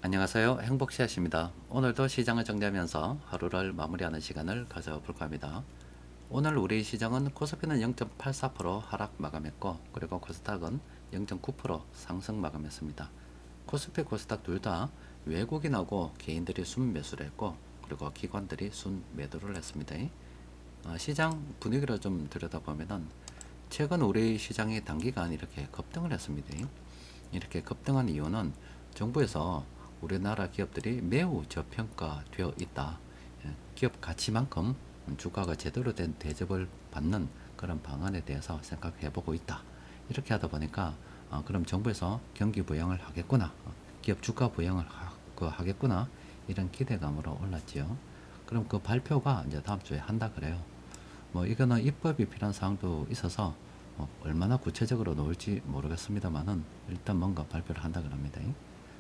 안녕하세요. 행복씨앗입니다. 오늘도 시장을 정리하면서 하루를 마무리하는 시간을 가져볼까 합니다. 오늘 우리 시장은 코스피는 0.84% 하락 마감했고, 그리고 코스닥은 0.9% 상승 마감했습니다. 코스피, 코스닥 둘 다 외국인하고 개인들이 순매수를 했고, 그리고 기관들이 순매도를 했습니다. 시장 분위기를 좀 들여다보면은 최근 우리 시장이 단기간 이렇게 급등을 했습니다. 이렇게 급등한 이유는 정부에서 우리나라 기업들이 매우 저평가되어 있다. 기업 가치만큼 주가가 제대로 된 대접을 받는 그런 방안에 대해서 생각해 보고 있다. 이렇게 하다 보니까 그럼 정부에서 경기 부양을 하겠구나. 기업 주가 부양을 하겠구나. 이런 기대감으로 올랐지요. 그럼 그 발표가 이제 다음 주에 한다 그래요. 뭐 이거는 입법이 필요한 사항도 있어서 얼마나 구체적으로 나올지 모르겠습니다만은 일단 뭔가 발표를 한다 그럽니다.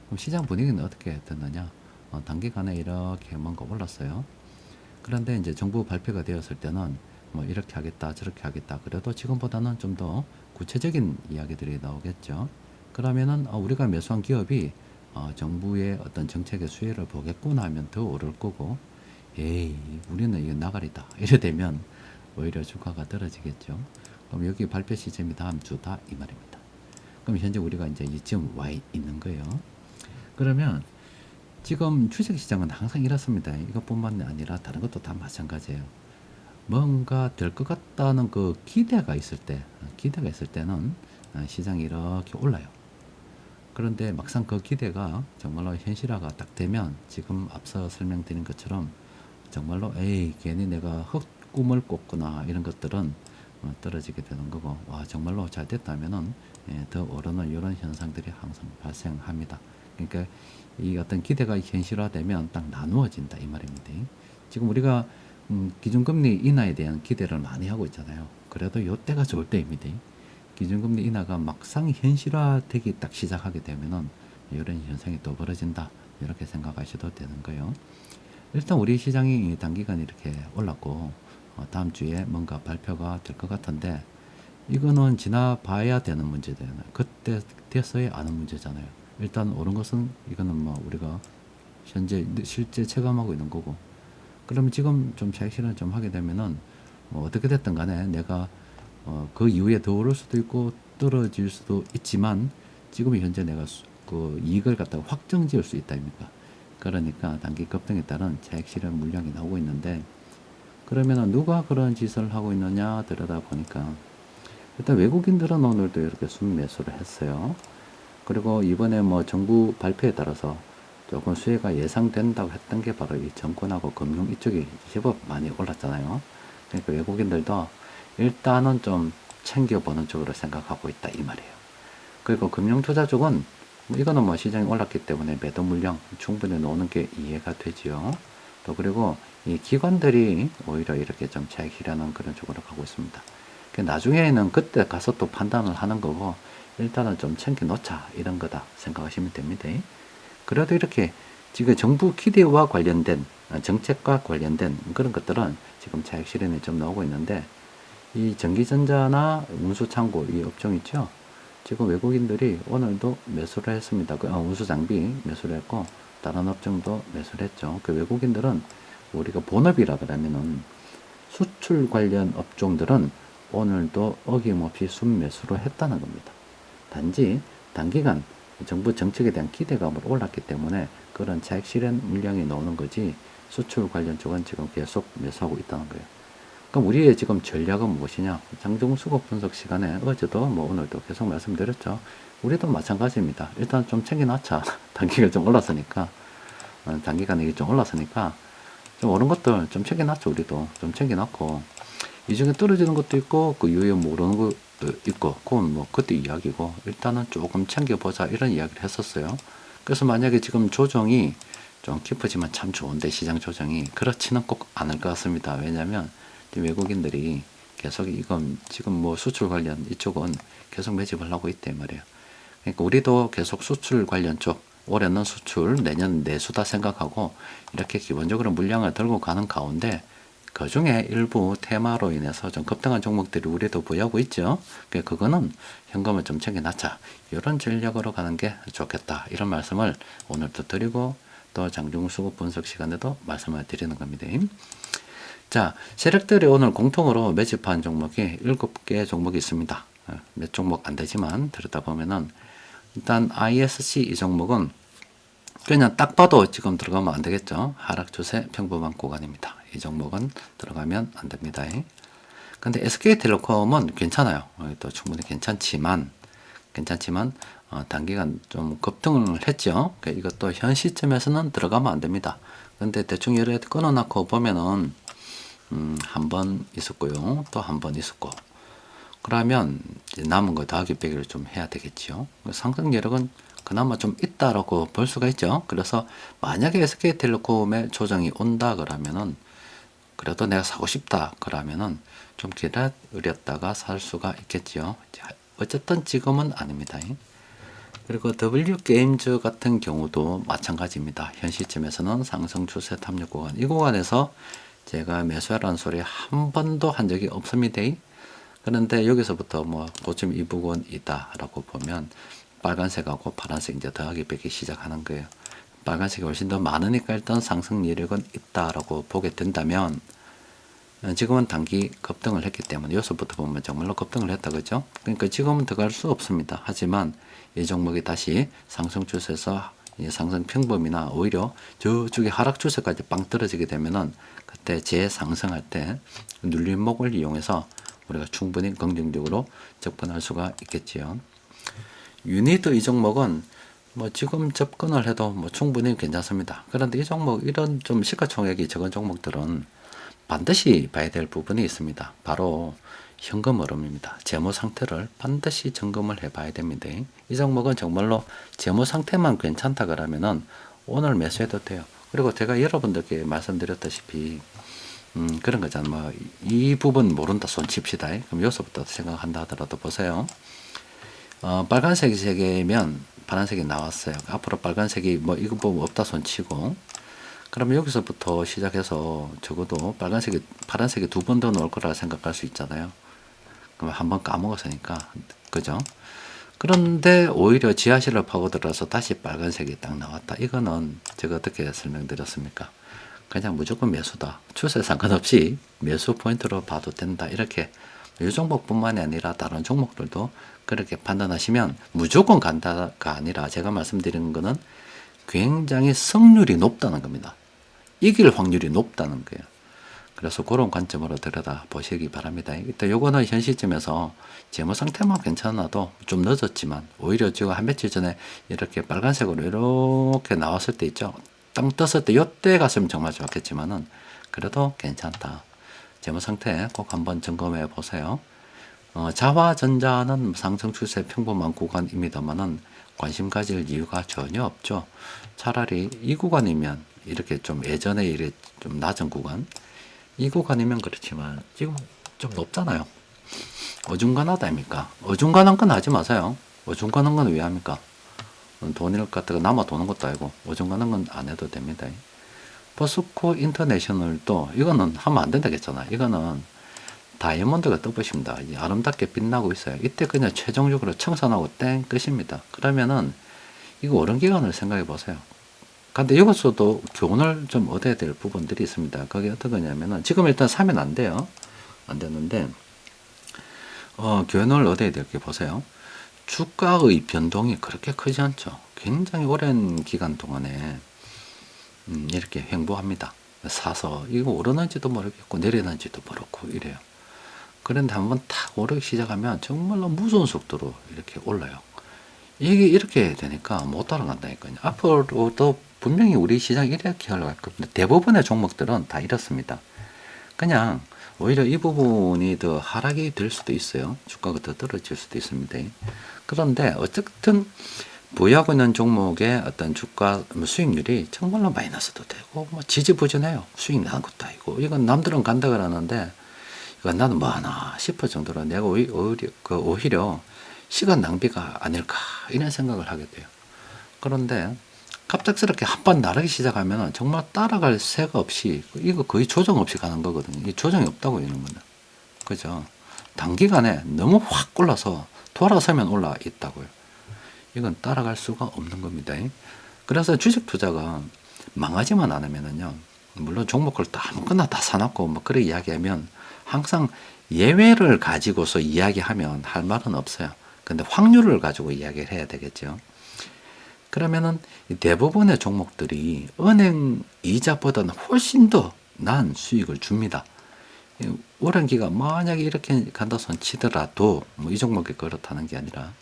그럼 시장 분위기는 어떻게 됐느냐? 단기간에 이렇게 뭔가 올랐어요. 그런데 이제 정부 발표가 되었을 때는 뭐 이렇게 하겠다, 저렇게 하겠다. 그래도 지금보다는 좀 더 구체적인 이야기들이 나오겠죠. 그러면은 우리가 매수한 기업이 정부의 어떤 정책의 수혜를 보겠구나 하면 더 오를 거고, 에이, 우리는 이거 나가리다. 이래 되면 오히려 주가가 떨어지겠죠. 그럼 여기 발표 시점이 다음 주다 이 말입니다. 그럼 현재 우리가 이제 이쯤 와 있는 거예요. 그러면 지금 주식시장은 항상 이렇습니다. 이것뿐만 아니라 다른 것도 다 마찬가지예요. 뭔가 될 것 같다는 그 기대가 있을 때는 시장이 이렇게 올라요. 그런데 막상 그 기대가 정말로 현실화가 딱 되면 지금 앞서 설명드린 것처럼 정말로 에이 괜히 내가 헛꿈을 꿨구나 이런 것들은 떨어지게 되는 거고, 와 정말로 잘 됐다면은 더 오르는 이런 현상들이 항상 발생합니다. 그러니까 이 어떤 기대가 현실화되면 딱 나누어진다 이 말입니다. 지금 우리가 기준금리 인하에 대한 기대를 많이 하고 있잖아요. 그래도 이때가 좋을 때입니다. 기준금리 인하가 막상 현실화되기 딱 시작하게 되면은 이런 현상이 또 벌어진다 이렇게 생각하셔도 되는 거예요. 일단 우리 시장이 단기간 이렇게 올랐고 다음 주에 뭔가 발표가 될 것 같은데, 이거는 지나봐야 되는 문제잖아요. 그때 됐어야 아는 문제잖아요. 일단 옳은 것은 이거는 뭐 우리가 현재 실제 체감하고 있는 거고, 그러면 지금 좀 차익 실현을 좀 하게 되면은 뭐 어떻게 됐든 간에 내가 그 이후에 더 오를 수도 있고 떨어질 수도 있지만 지금 현재 내가 그 이익을 갖다가 확정 지을 수 있다 입니까. 그러니까 단기 급등에 따른 차익 실현 물량이 나오고 있는데, 그러면은 누가 그런 짓을 하고 있느냐 들여다 보니까 일단 외국인들은 오늘도 이렇게 순매수를 했어요. 그리고 이번에 뭐 정부 발표에 따라서 조금 수혜가 예상된다고 했던 게 바로 이 정권하고 금융 이쪽이 제법 많이 올랐잖아요. 그러니까 외국인들도 일단은 좀 챙겨보는 쪽으로 생각하고 있다 이 말이에요. 그리고 금융투자 쪽은 뭐 이거는 뭐 시장이 올랐기 때문에 매도 물량 충분히 나오는 게 이해가 되지요. 또 그리고 이 기관들이 오히려 이렇게 좀 차익 실현하는 그런 쪽으로 가고 있습니다. 나중에는 그때 가서 또 판단을 하는 거고 일단은 좀 챙겨 놓자 이런 거다 생각하시면 됩니다. 그래도 이렇게 지금 정부 기대와 관련된 정책과 관련된 그런 것들은 지금 차익 실현이 좀 나오고 있는데, 이 전기전자나 운수창고 이 업종 있죠. 지금 외국인들이 오늘도 매수를 했습니다. 운수장비 매수를 했고 다른 업종도 매수를 했죠. 그 외국인들은 우리가 본업이라 그러면은 수출 관련 업종들은 오늘도 어김없이 순매수를 했다는 겁니다. 단지 단기간 정부 정책에 대한 기대감으로 올랐기 때문에 그런 차익 실현 물량이 나오는 거지, 수출 관련 쪽은 지금 계속 매수하고 있다는 거예요. 그럼 우리의 지금 전략은 무엇이냐? 장중수급 분석 시간에 어제도 뭐 오늘도 계속 말씀드렸죠. 우리도 마찬가지입니다. 일단 좀 챙겨놨자. 단기가 좀 올랐으니까, 단기간에 이게 좀 올랐으니까 좀 오른 것들 좀 챙겨놨죠. 우리도 좀 챙겨놨고, 이 중에 떨어지는 것도 있고 그 이후에 모르는 것도 있고, 그건 뭐 그때 이야기고 일단은 조금 챙겨보자 이런 이야기를 했었어요. 그래서 만약에 지금 조정이 좀 깊어지면 참 좋은데, 시장 조정이 그렇지는 꼭 않을 것 같습니다. 왜냐하면 외국인들이 계속 이건 지금 뭐 수출 관련 이쪽은 계속 매집을 하고 있단 말이에요. 그러니까 우리도 계속 수출 관련 쪽, 올해는 수출, 내년 내수다 생각하고 이렇게 기본적으로 물량을 들고 가는 가운데 그 중에 일부 테마로 인해서 좀 급등한 종목들이 우리도 보유하고 있죠. 그거는 현금을 좀 챙겨놨자. 이런 전략으로 가는 게 좋겠다. 이런 말씀을 오늘도 드리고 또 장중수급 분석 시간에도 말씀을 드리는 겁니다. 자, 세력들이 오늘 공통으로 매집한 종목이 7개 종목이 있습니다. 몇 종목 안 되지만 들여다보면은 일단 ISC 이 종목은 그냥 딱 봐도 지금 들어가면 안 되겠죠. 하락 추세 평범한 구간입니다. 이 종목은 들어가면 안 됩니다. 근데 SK텔레콤은 괜찮아요. 또 충분히 괜찮지만 단기간 좀 급등을 했죠. 이것도 현 시점에서는 들어가면 안 됩니다. 근데 대충 여러 끊어놓고 보면은 한 번 있었고요. 또 한 번 있었고. 그러면 이제 남은 거 더하기 빼기를 좀 해야 되겠죠. 상승 여력은 그나마 좀 있다라고 볼 수가 있죠. 그래서 만약에 SK텔레콤의 조정이 온다 그러면은 그래도 내가 사고 싶다 그러면은 좀 기다렸다가 살 수가 있겠죠. 어쨌든 지금은 아닙니다. 그리고 W게임즈 같은 경우도 마찬가지입니다. 현 시점에서는 상승 추세 탐력 구간, 이 구간에서 제가 매수하라는 소리 한 번도 한 적이 없습니다. 그런데 여기서부터 뭐 고점 이 부분이다 라고 보면 빨간색하고 파란색 이제 더하기 빼기 시작하는 거예요. 빨간색이 훨씬 더 많으니까 일단 상승 여력은 있다라고 보게 된다면 지금은 단기 급등을 했기 때문에 여기서부터 보면 정말로 급등을 했다 그죠? 그러니까 지금은 들어갈 수 없습니다. 하지만 이 종목이 다시 상승 추세에서 상승 평범이나 오히려 저쪽에 하락 추세까지 빵 떨어지게 되면은 그때 재상승할 때 눌림목을 이용해서 우리가 충분히 긍정적으로 접근할 수가 있겠지요. 유니드 이 종목은 뭐 지금 접근을 해도 뭐 충분히 괜찮습니다. 그런데 이 종목 이런 좀 시가총액이 적은 종목들은 반드시 봐야 될 부분이 있습니다. 바로 현금 흐름입니다. 재무 상태를 반드시 점검을 해봐야 됩니다. 이 종목은 정말로 재무 상태만 괜찮다 그러면은 오늘 매수해도 돼요. 그리고 제가 여러분들께 말씀드렸다시피 그런 거잖아요. 뭐 이 부분 모른다 손 칩시다. 그럼 여기서부터 생각한다 하더라도 보세요. 빨간색이면 파란색이 나왔어요. 앞으로 빨간색이 뭐 이거 보면 없다 손 치고 그러면 여기서부터 시작해서 적어도 파란색이 두 번 더 나올 거라 생각할 수 있잖아요. 그럼 한 번 까먹었으니까 그죠? 그런데 오히려 지하실을 파고들어서 다시 빨간색이 딱 나왔다. 이거는 제가 어떻게 설명드렸습니까? 그냥 무조건 매수다. 추세 상관없이 매수 포인트로 봐도 된다. 이렇게 이 종목뿐만이 아니라 다른 종목들도 그렇게 판단하시면 무조건 간다가 아니라 제가 말씀드리는 거는 굉장히 승률이 높다는 겁니다. 이길 확률이 높다는 거예요. 그래서 그런 관점으로 들여다 보시기 바랍니다. 일단 요거는 현 시점에서 재무 상태만 괜찮아도 좀 늦었지만 오히려 지금 한 며칠 전에 이렇게 빨간색으로 이렇게 나왔을 때 있죠. 땅 떴을 때 요때 갔으면 정말 좋았겠지만은 그래도 괜찮다. 재무 상태 꼭 한번 점검해 보세요. 자화전자는 상승 추세 평범한 구간입니다만은 관심 가질 이유가 전혀 없죠. 차라리 이 구간이면 이렇게 좀 예전에 이래 좀 낮은 구간, 이 구간이면 그렇지만 지금 좀 높잖아요. 어중간하다 아닙니까? 어중간한 건 하지 마세요. 어중간한 건 왜 합니까? 돈일 같다가 남아 도는 것도 아니고 어중간한 건 안 해도 됩니다. 포스코 인터내셔널도 이거는 하면 안 된다 했잖아. 이거는 다이아몬드가 떠보십니다. 아름답게 빛나고 있어요. 이때 그냥 최종적으로 청산하고 땡 끝입니다. 그러면은 이거 오른 기간을 생각해 보세요. 근데 여기서도 교훈을 좀 얻어야 될 부분들이 있습니다. 그게 어떤 거냐면은 지금 일단 사면 안 돼요. 안 되는데 교훈을 얻어야 될 게 보세요. 주가의 변동이 그렇게 크지 않죠. 굉장히 오랜 기간 동안에 이렇게 횡보합니다. 사서 이거 오르는지도 모르겠고 내리는지도 모르고 이래요. 그런데 한번 탁 오르기 시작하면 정말로 무서운 속도로 이렇게 올라요. 이게 이렇게 되니까 못 따라간다니까요. 앞으로도 분명히 우리 시장이 이렇게 올라갈 겁니다. 대부분의 종목들은 다 이렇습니다. 그냥 오히려 이 부분이 더 하락이 될 수도 있어요. 주가가 더 떨어질 수도 있습니다. 그런데 어쨌든 보유하고 있는 종목의 어떤 주가 수익률이 정말로 마이너스도 되고 뭐 지지부진해요. 수익 나는 것도 아니고 이건 남들은 간다 그러는데 이건 나는 뭐 하나 싶을 정도로 내가 오히려 시간 낭비가 아닐까 이런 생각을 하게 돼요. 그런데 갑작스럽게 한 번 나르기 시작하면 정말 따라갈 새가 없이 이거 거의 조정 없이 가는 거거든요. 이 조정이 없다고 이런 거는. 그죠? 단기간에 너무 확 올라서 돌아서면 올라 있다고요. 이건 따라갈 수가 없는 겁니다. 그래서 주식 투자가 망하지만 않으면은요, 물론 종목을 아무거나 다 사놓고 뭐 그렇게 이야기하면 항상 예외를 가지고서 이야기하면 할 말은 없어요. 근데 확률을 가지고 이야기를 해야 되겠죠. 그러면은 대부분의 종목들이 은행 이자보다는 훨씬 더 난 수익을 줍니다. 오랜 기간 만약에 이렇게 간다 손 치더라도 뭐 이 종목이 그렇다는 게 아니라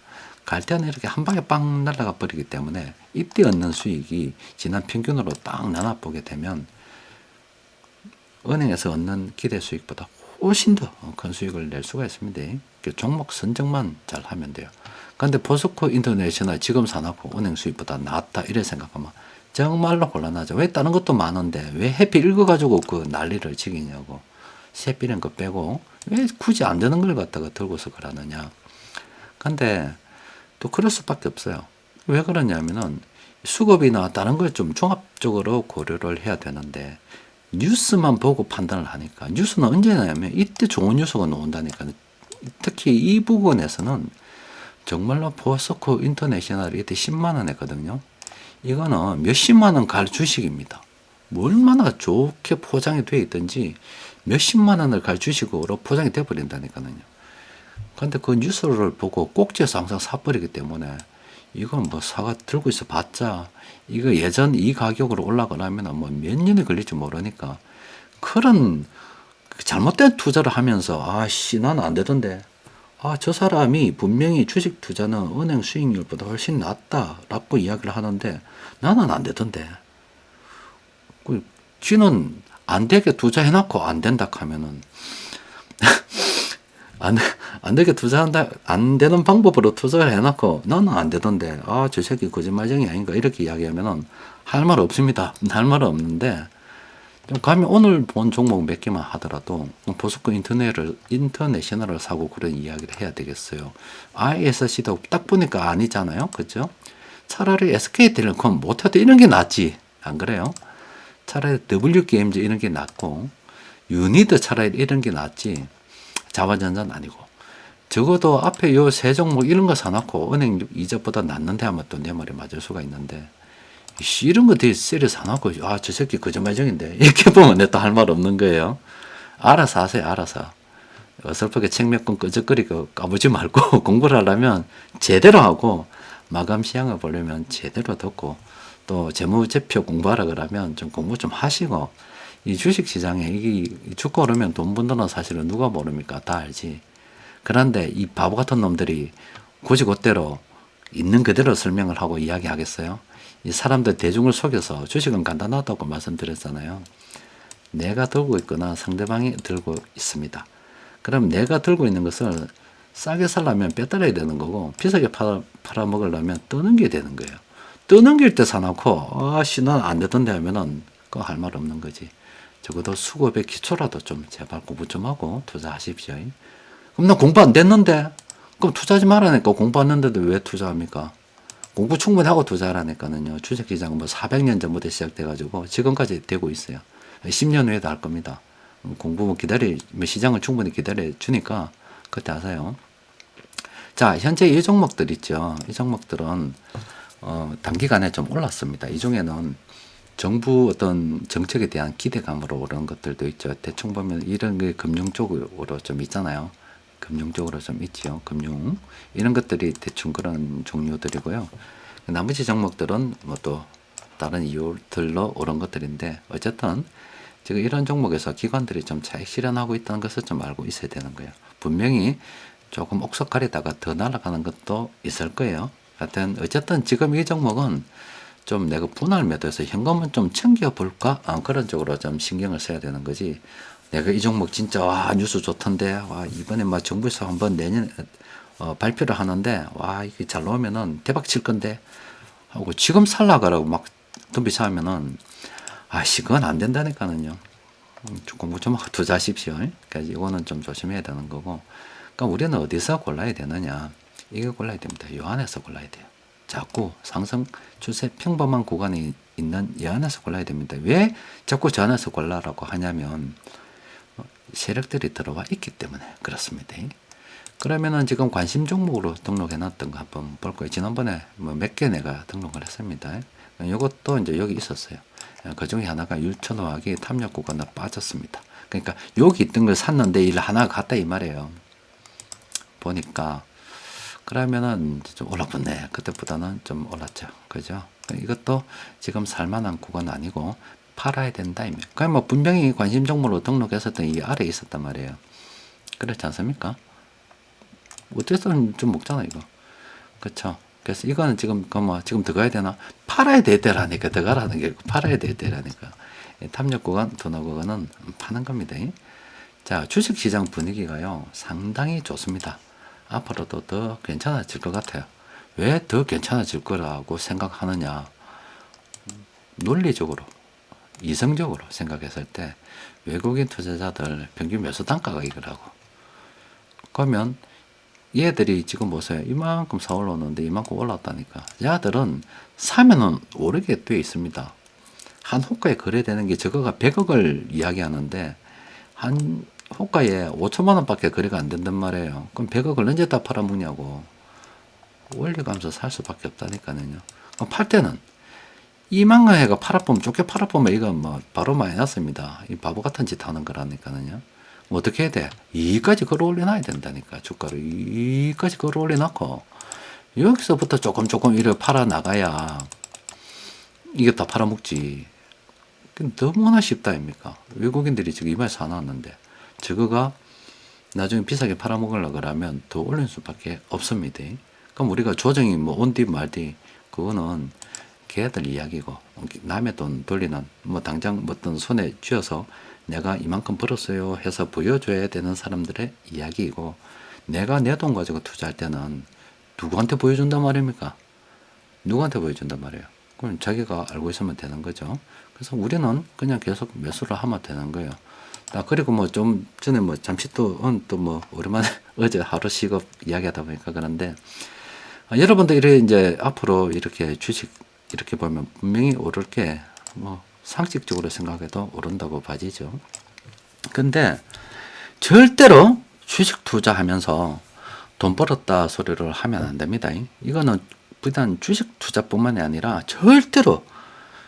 갈 때는 이렇게 한 방에 빵 날아가 버리기 때문에 이때 얻는 수익이 지난 평균으로 딱 나눠 보게 되면 은행에서 얻는 기대 수익보다 훨씬 더 큰 수익을 낼 수가 있습니다. 종목 선정만 잘 하면 돼요. 근데 포스코 인터내셔널 지금 사놓고 은행 수익보다 낫다 이래 생각하면 정말로 곤란하죠. 왜 다른 것도 많은데 왜 해피 읽어가지고 그 난리를 지기냐고. 세비는 거 빼고 왜 굳이 안 되는 걸 갖다가 들고서 그러느냐. 근데 또 그럴 수밖에 없어요. 왜 그러냐면은 수급이나 다른 걸 좀 종합적으로 고려를 해야 되는데 뉴스만 보고 판단을 하니까 뉴스는 언제 나냐면 이때 좋은 뉴스가 나온다니까. 특히 이 부분에서는 정말로 포스코 인터내셔널이 이때 10만 원 했거든요. 이거는 몇십만 원 갈 주식입니다. 뭐 얼마나 좋게 포장이 되어 있든지 몇십만 원을 갈 주식으로 포장이 되어 버린다니까요. 근데 그 뉴스를 보고 꼭지에서 항상 사버리기 때문에 이건 뭐 사가 들고 있어 봤자 이거 예전 이 가격으로 올라가려면 뭐 몇 년이 걸릴지 모르니까 그런 잘못된 투자를 하면서 아씨 나는 안 되던데 저 사람이 분명히 주식 투자는 은행 수익률보다 훨씬 낫다라고 이야기를 하는데 나는 안 되던데 쥐는 안 되게 투자해놓고 안 된다 하면은 안 되게 투자한다, 안 되는 방법으로 투자를 해놓고 나는 안 되던데, 저 새끼 거짓말쟁이 아닌가, 이렇게 이야기하면은 할 말 없습니다. 할 말은 없는데, 좀 가면 오늘 본 종목 몇 개만 하더라도 포스코 인터내셔널을 사고 그런 이야기를 해야 되겠어요. ISC도 딱 보니까 아니잖아요. 그죠? 차라리 SK텔레콤 못해도 이런 게 낫지. 안 그래요? 차라리 W게임즈 이런 게 낫고, 유니드 차라리 이런 게 낫지. 자바전자는 아니고. 적어도 앞에 요 세 종목 이런 거 사놓고 은행 이자보다 낫는데 하면 또 내 말이 맞을 수가 있는데, 이런 거 되게 세리 사놓고, 저 새끼 거짓말쟁인데. 이렇게 보면 내 또 할 말 없는 거예요. 알아서 하세요, 알아서. 어설프게 책 몇 권 끄적거리고 까부지 말고 공부를 하려면 제대로 하고, 마감 시향을 보려면 제대로 듣고, 또 재무제표 공부하라 그러면 좀 공부 좀 하시고, 이 주식시장에 이게 죽고 오르면 돈 번다는 사실은 누가 모릅니까? 다 알지. 그런데 이 바보 같은 놈들이 굳이 그대로 있는 그대로 설명을 하고 이야기하겠어요? 이 사람들 대중을 속여서 주식은 간단하다고 말씀드렸잖아요. 내가 들고 있거나 상대방이 들고 있습니다. 그럼 내가 들고 있는 것을 싸게 살려면 빼달아야 되는 거고 비싸게 팔아먹으려면 떠넘겨야 되는 거예요. 떠넘길 때 사놓고 난 안 되던데 하면은 그거 할 말 없는 거지. 적어도 수급의 기초라도 좀 제발 공부 좀 하고 투자하십시오. 그럼 나 공부 안 됐는데? 그럼 투자하지 말라니까. 공부 안 했는데도 왜 투자합니까? 공부 충분히 하고 투자하라니까는요. 주식시장은 뭐 400년 전부터 시작돼가지고 지금까지 되고 있어요. 10년 후에도 할 겁니다. 공부 시장을 충분히 기다려 주니까 그때 하세요. 자, 현재 이 종목들 있죠. 이 종목들은 단기간에 좀 올랐습니다. 이 중에는 정부 어떤 정책에 대한 기대감으로 오른 것들도 있죠. 대충 보면 이런 게 금융 쪽으로 좀 있잖아요. 금융 쪽으로 좀 있지요. 금융. 이런 것들이 대충 그런 종류들이고요. 나머지 종목들은 뭐 또 다른 이유들로 오른 것들인데 어쨌든 지금 이런 종목에서 기관들이 좀 차익 실현하고 있다는 것을 좀 알고 있어야 되는 거예요. 분명히 조금 옥석 가리다가 더 날아가는 것도 있을 거예요. 하여튼 어쨌든 지금 이 종목은 좀 내가 분할 매도해서 현금은 좀 챙겨볼까? 그런 쪽으로 좀 신경을 써야 되는 거지. 내가 이 종목 진짜 뉴스 좋던데 이번에 막 정부에서 한번 내년 발표를 하는데 이게 잘 나오면은 대박 칠 건데 하고 지금 살라가라고 막 덤비 사면은 그건 안 된다니까는요. 공부 좀 하고 투자하십시오. 그러니까 이거는 좀 조심해야 되는 거고. 그러니까 우리는 어디서 골라야 되느냐? 이거 골라야 됩니다. 요 안에서 골라야 돼요. 자꾸 상승 추세 평범한 구간에 있는 이 안에서 골라야 됩니다. 왜 자꾸 저 안에서 골라라고 하냐면 세력들이 들어와 있기 때문에 그렇습니다. 그러면은 지금 관심 종목으로 등록해 놨던 거 한번 볼 거예요. 지난번에 뭐 몇 개 내가 등록을 했습니다. 이것도 이제 여기 있었어요. 그 중에 하나가 율천화학이 탐력 구간에 빠졌습니다. 그러니까 여기 있던 걸 샀는데 일 하나 갔다 이 말이에요. 보니까 그러면은 좀 올라붙네. 그때보다는 좀 올랐죠. 그죠? 이것도 지금 살만한 구간 아니고 팔아야 된다. 그러니까 뭐 분명히 관심 종목으로 등록했었던 이 아래에 있었단 말이에요. 그렇지 않습니까? 어쨌든 좀 먹잖아, 이거. 그쵸? 그래서 이거는 지금, 지금 들어가야 되나? 팔아야 되더라니까. 들어가라는 게 팔아야 되더라니까. 탐력 구간, 도나 구간은 파는 겁니다. 자, 주식 시장 분위기가요, 상당히 좋습니다. 앞으로도 더 괜찮아질 것 같아요. 왜 더 괜찮아질 거라고 생각하느냐? 논리적으로, 이성적으로 생각했을 때 외국인 투자자들 평균 매수 단가가 이거라고. 그러면 얘들이 지금 보세요. 이만큼 사 올랐는데 이만큼 올랐다니까. 얘들은 사면은 오르게 돼 있습니다. 한 호가에 거래되는 게 저거가 100억을 이야기하는데 한 호가에 5천만 원밖에 거래가 안 된단 말이에요. 그럼 100억을 언제 다 팔아먹냐고. 올려가면서 살 수밖에 없다니까요. 팔 때는 2만 원에가 팔아보면 좋게 팔아보면 이건 뭐 바로 마이너스입니다. 이 바보 같은 짓 하는 거라니까요. 어떻게 해야 돼? 이까지 걸어 올려놔야 된다니까. 주가를 이까지 걸어 올려놓고 여기서부터 조금 이를 팔아 나가야 이게 다 팔아먹지. 너무나 쉽다 아닙니까? 외국인들이 지금 이마에 사놨는데 저거가 나중에 비싸게 팔아먹으려고 그러면 더 올릴 수밖에 없습니다. 그럼 우리가 조정이 뭐 온뒤 말뒤 그거는 걔들 이야기고 남의 돈 돌리는 뭐 당장 어떤 손에 쥐어서 내가 이만큼 벌었어요 해서 보여줘야 되는 사람들의 이야기이고 내가 내 돈 가지고 투자할 때는 누구한테 보여준단 말입니까? 누구한테 보여준단 말이에요. 그럼 자기가 알고 있으면 되는 거죠. 그래서 우리는 그냥 계속 매수를 하면 되는 거예요. 그리고 뭐 좀 전에 뭐 잠시 또 뭐 오랜만에 어제 하루 쉬고 이야기하다 보니까 그런데 여러분들 이제 앞으로 이렇게 주식 이렇게 보면 분명히 오를 게 뭐 상식적으로 생각해도 오른다고 봐지죠. 근데 절대로 주식 투자하면서 돈 벌었다 소리를 하면 안 됩니다. 이거는 비단 주식 투자뿐만이 아니라 절대로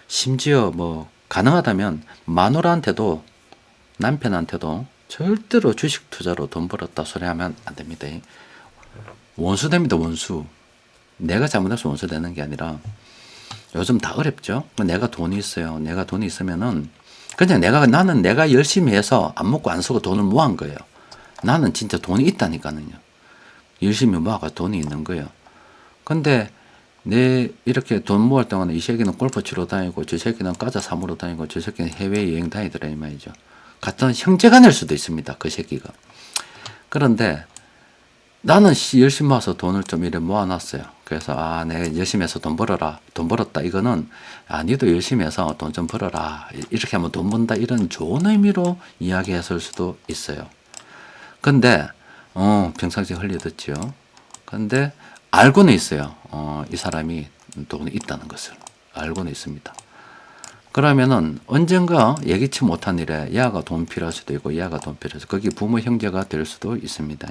심지어 뭐 가능하다면 마누라한테도 남편한테도 절대로 주식 투자로 돈 벌었다 소리 하면 안 됩니다. 원수 됩니다. 원수. 내가 잘못해서 원수 되는 게 아니라 요즘 다 어렵죠. 내가 돈이 있어요. 내가 돈이 있으면은 그냥 나는 내가 열심히 해서 안 먹고 안 쓰고 돈을 모은 거예요. 나는 진짜 돈이 있다니까요. 열심히 모아가 돈이 있는 거예요. 근데 내 이렇게 돈 모을 동안에 이 새끼는 골프 치러 다니고 저 새끼는 과자 사무러 다니고 저 새끼는 해외여행 다니더라 이 말이죠. 같은 형제간일 수도 있습니다. 그 새끼가. 그런데 나는 열심히 모아서 돈을 좀 이래 모아놨어요. 그래서 내가 열심히 해서 돈 벌어라. 돈 벌었다. 이거는 니도 열심히 해서 돈 좀 벌어라. 이렇게 하면 돈 번다. 이런 좋은 의미로 이야기했을 수도 있어요. 근데 평상시에 흘려듣죠. 근데 알고는 있어요. 이 사람이 돈이 있다는 것을 알고는 있습니다. 그러면은 언젠가 예기치 못한 일에 야가 돈 필요할 수도 있고 야가 돈 필요해서 거기 부모 형제가 될 수도 있습니다.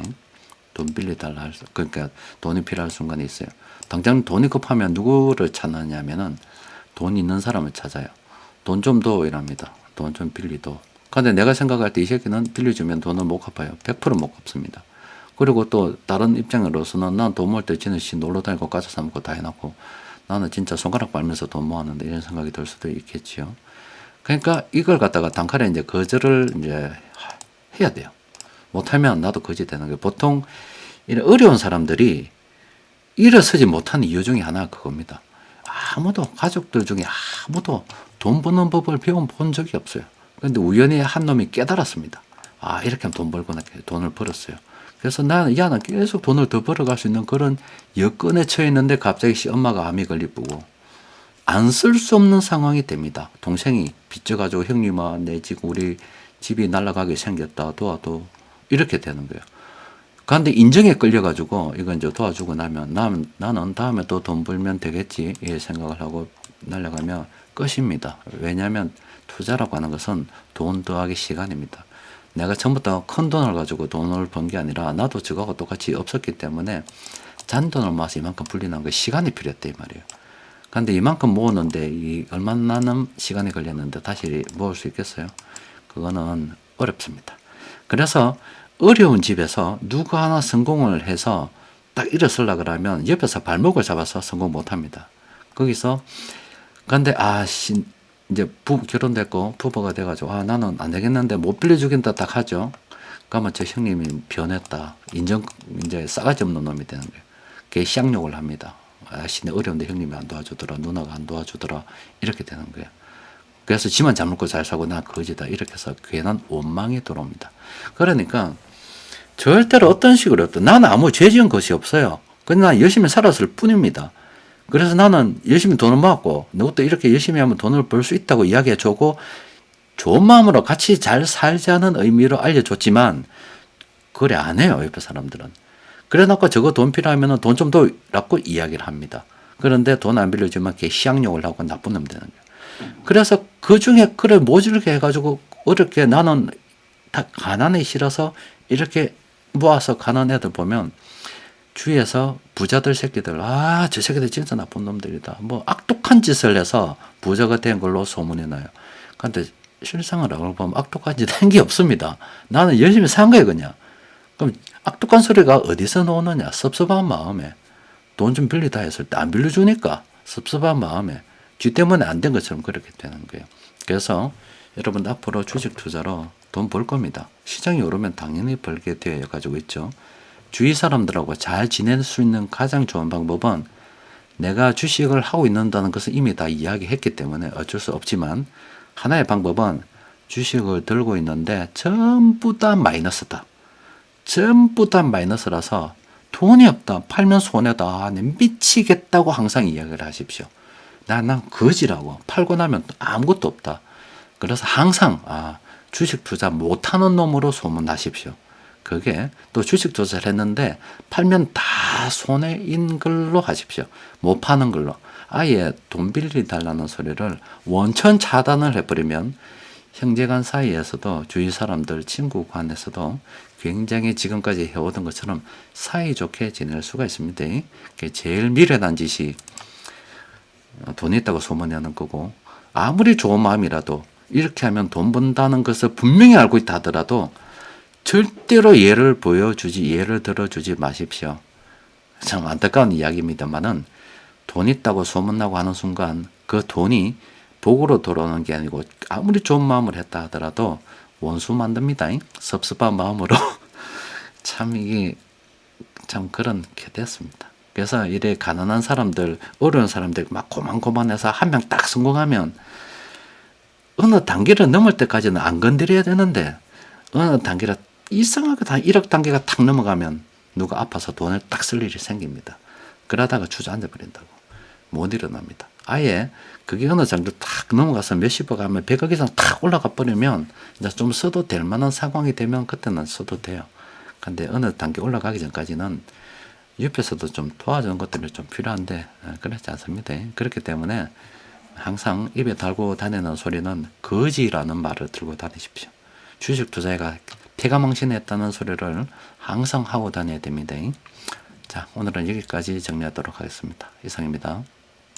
돈 빌려달라 할 수, 그러니까 돈이 필요할 순간이 있어요. 당장 돈이 급하면 누구를 찾느냐면은 돈 있는 사람을 찾아요. 돈 좀 더 이랍니다. 돈 좀 빌리도. 근데 내가 생각할 때 이 새끼는 빌려주면 돈을 못 갚아요. 100%못 갚습니다. 그리고 또 다른 입장으로서는 난 돈 모을 때 지는 씨 놀러 다니고 과자 사 먹고 다 해놓고 나는 진짜 손가락 빨면서 돈 모았는데 이런 생각이 들 수도 있겠지요. 그러니까 이걸 갖다가 단칼에 이제 거절을 이제 해야 돼요. 못하면 나도 거지 되는 거예요. 보통 이런 어려운 사람들이 일어서지 못하는 이유 중에 하나가 그겁니다. 아무도 가족들 중에 아무도 돈 버는 법을 배워본 적이 없어요. 그런데 우연히 한 놈이 깨달았습니다. 이렇게 하면 돈 벌구나. 돈을 벌었어요. 그래서 나는 계속 돈을 더 벌어갈 수 있는 그런 여건에 처해 있는데 갑자기 엄마가 암이 걸리고 안 쓸 수 없는 상황이 됩니다. 동생이 빚져가지고 형님아 내 지금 우리 집이 날아가게 생겼다 도와도 이렇게 되는 거예요. 그런데 인정에 끌려가지고 이건 이제 도와주고 나면 나는 다음에 또 돈 벌면 되겠지 이 생각을 하고 날아가면 끝입니다. 왜냐하면 투자라고 하는 것은 돈 더하기 시간입니다. 내가 처음부터 큰 돈을 가지고 돈을 번 게 아니라 나도 저거하고 똑같이 없었기 때문에 잔돈을 모아서 이만큼 불리는 거 시간이 필요했대 이 말이에요. 근데 이만큼 모으는데 이 얼마나 나는 시간이 걸렸는데 다시 모을 수 있겠어요? 그거는 어렵습니다. 그래서 어려운 집에서 누가 하나 성공을 해서 딱 일어서려 그러면 옆에서 발목을 잡아서 성공 못 합니다. 거기서 근데 이제 결혼됐고 부부가 돼가지고 나는 안 되겠는데 못 빌려주겠다 딱 하죠. 그러면 저 형님이 변했다. 이제 싸가지 없는 놈이 되는 거예요. 그게 시향욕을 합니다. 내 어려운데 형님이 안 도와주더라. 누나가 안 도와주더라. 이렇게 되는 거예요. 그래서 지만 잘 먹고 잘 사고 나 거지다. 이렇게 해서 괜한 원망이 들어옵니다. 그러니까 절대로 어떤 식으로 나는 아무 죄 지은 것이 없어요. 그냥 난 열심히 살았을 뿐입니다. 그래서 나는 열심히 돈을 모았고 너도 이렇게 열심히 하면 돈을 벌 수 있다고 이야기해주고 좋은 마음으로 같이 잘 살자는 의미로 알려줬지만 그래 안 해요. 옆에 사람들은. 그래놓고 저거 돈 필요하면 돈 좀 더 라고 이야기를 합니다. 그런데 돈 안 빌려주면 걔 시향욕을 하고 나쁜 놈 되는 거예요. 그래서 그 중에 그래 모질게 해가지고 어렵게 나는 다 가난이 싫어서 이렇게 모아서 가는 애들 보면 주위에서 부자들 새끼들 저 새끼들 진짜 나쁜 놈들이다. 뭐 악독한 짓을 해서 부자가 된 걸로 소문이 나요. 근데 실상을 알고 보면 악독한 짓 한 게 없습니다. 나는 열심히 산 거예요 그냥. 그럼 악독한 소리가 어디서 나오느냐? 섭섭한 마음에 돈 좀 빌리다 했을 때 안 빌려주니까 섭섭한 마음에 쥐 때문에 안 된 것처럼 그렇게 되는 거예요. 그래서 여러분 앞으로 주식 투자로 돈 벌 겁니다. 시장이 오르면 당연히 벌게 되어 가지고 있죠. 주위 사람들하고 잘 지낼 수 있는 가장 좋은 방법은 내가 주식을 하고 있는다는 것을 이미 다 이야기했기 때문에 어쩔 수 없지만 하나의 방법은 주식을 들고 있는데 전부 다 마이너스다. 전부 다 마이너스라서 돈이 없다. 팔면 손해다. 미치겠다고 항상 이야기를 하십시오. 난 거지라고. 팔고 나면 아무것도 없다. 그래서 항상 주식 투자 못하는 놈으로 소문나십시오. 그게 또 주식 투자를 했는데 팔면 다 손해인 걸로 하십시오. 못 파는 걸로. 아예 돈 빌려달라는 소리를 원천 차단을 해버리면 형제간 사이에서도 주위 사람들 친구 간에서도 굉장히 지금까지 해오던 것처럼 사이좋게 지낼 수가 있습니다. 그게 제일 미련한 짓이 돈이 있다고 소문내는 거고 아무리 좋은 마음이라도 이렇게 하면 돈 번다는 것을 분명히 알고 있다 하더라도 절대로 예를 들어주지 마십시오. 참 안타까운 이야기입니다만은 돈 있다고 소문나고 하는 순간 그 돈이 복으로 돌아오는 게 아니고 아무리 좋은 마음을 했다 하더라도 원수 만듭니다. 섭섭한 마음으로 참 이게 참 그렇게 됐습니다. 그래서 이래 가난한 사람들, 어려운 사람들 막 고만고만해서 한 명 딱 성공하면 어느 단계를 넘을 때까지는 안 건드려야 되는데 어느 단계를 이상하게 1억 단계가 탁 넘어가면 누가 아파서 돈을 딱 쓸 일이 생깁니다. 그러다가 주저앉아 버린다고. 못 일어납니다. 아예 그게 어느 정도 탁 넘어가서 몇십억 하면 100억 이상 탁 올라가 버리면 이제 좀 써도 될 만한 상황이 되면 그때는 써도 돼요. 근데 어느 단계 올라가기 전까지는 옆에서도 좀 도와주는 것들이 좀 필요한데 그렇지 않습니다. 그렇기 때문에 항상 입에 달고 다니는 소리는 거지라는 말을 들고 다니십시오. 주식 투자가 폐가망신했다는 소리를 항상 하고 다녀야 됩니다. 자, 오늘은 여기까지 정리하도록 하겠습니다. 이상입니다.